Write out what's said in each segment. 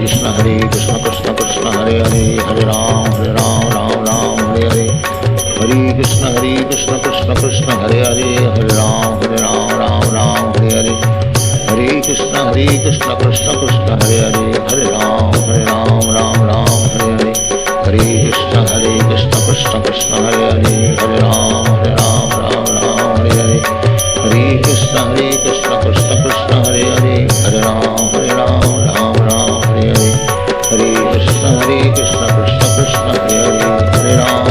Krishna Krishna Krishna Hare Hare, Hare Ram Ram Ram Hare Hare, Hare Krishna Krishna Krishna Hare Hare, Hare Ram Ram Ram Hare Hare, Hare Krishna Krishna Krishna Hare Hare, Hare Ram Ram Ram Hare Hare, Hare Krishna Krishna Krishna Hare Hare, Hare Ram Ram Hare Hare, Hare Krishna Krishna Krishna Hare Hare, Hare Ram Ram Hare Hare, Hare Krishna Krishna Krishna Hare Hare, Hare Ram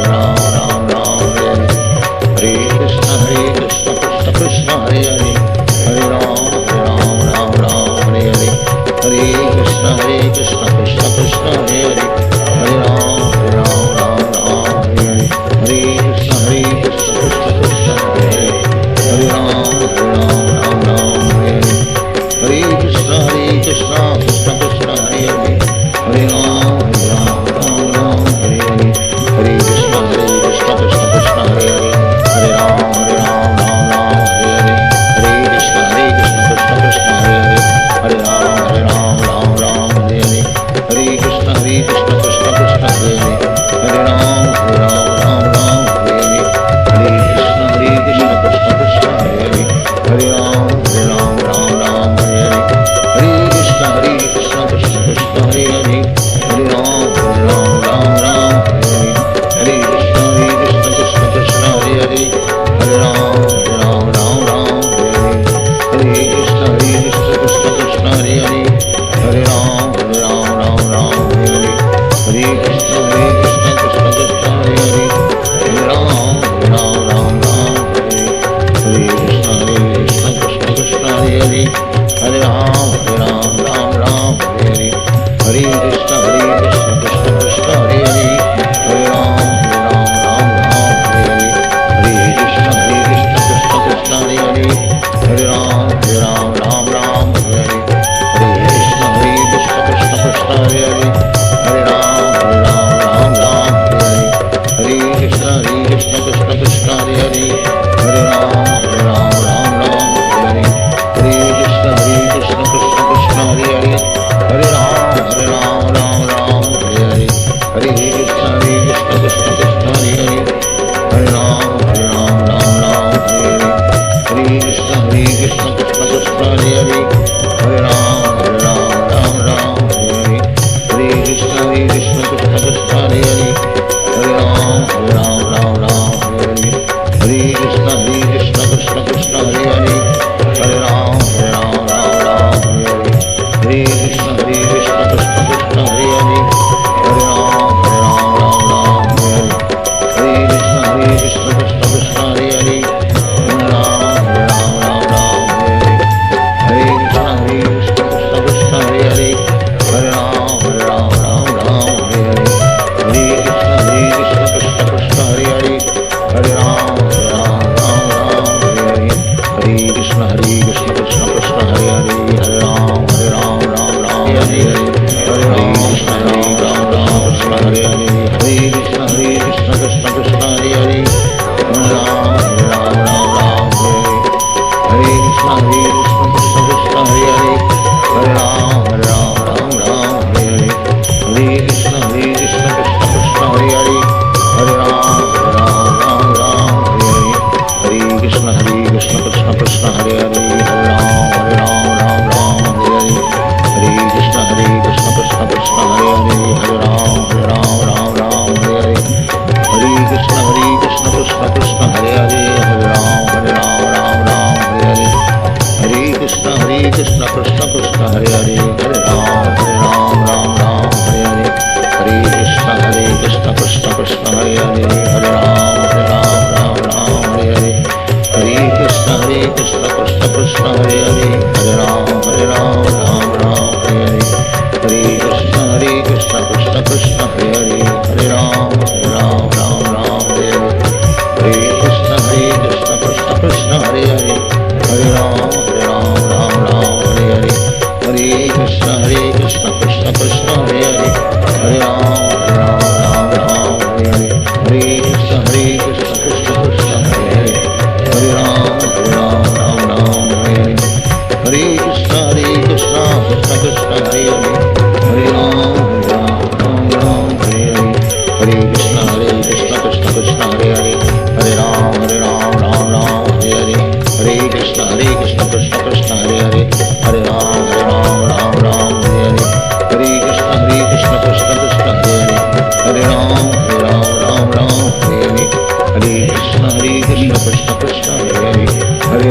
Ram Hare Hare, Hare Krishna Krishna Krishna Hare Hare, Hare Ram Ram Hare Hare, Hare Krishna Krishna Krishna Hare Hare, Hare Ram Ram Hare Hare, Hare Krishna Krishna Krishna Hare Hare, Hare Ram Ram Hare Hare, Hare Krishna Krishna Krishna Hare Hare, Hare Ram Hare Hare, Hare Krishna Krishna Krishna Hare Hare, Hare Ram Hare Hare, Hare Krishna Krishna Krishna Hare Hare, Hare Ram Hare Hare, Hare Krishna Krishna Krishna Hare Hare, Hare Ram Hare Hare, Hare Krishna Krishna Krishna Hare Hare, Hare Ram Hare Hare, Hare Krishna Krishna Krishna Hare Hare, Hare Ram Hare Hare, Hare Krishna Krishna Krishna Hare Hare, Hare Ram Hare Hare, Hare Krishna Krishna Krishna Hare Hare, Hare Ram Hare Hare, Hare Krishna Krishna Krishna Hare Hare, Hare Ram Hare Hare, Hare Krishna Krishna Krishna Hare Hare, Hare Ram Hare Hare, Hare Krishna Krishna Krishna Hare Hare, Hare Ram Hare Hare, Hare Krishna Krishna Krishna Hare Hare, Hare Ram Hare Hare, Hare Krishna Krishna Krishna Hare Hare, Hare Ram Hare Hare, Hare Krishna Krishna Krishna Hare Hare, Hare Ram Hare Hare, Hare Krishna Krishna Krishna Hare Hare, Hare Ram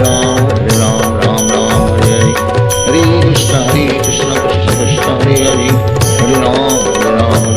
Hare Ram Ram Ram Hare Hare Krishna Krishna Krishna Hare Hare Hare Ram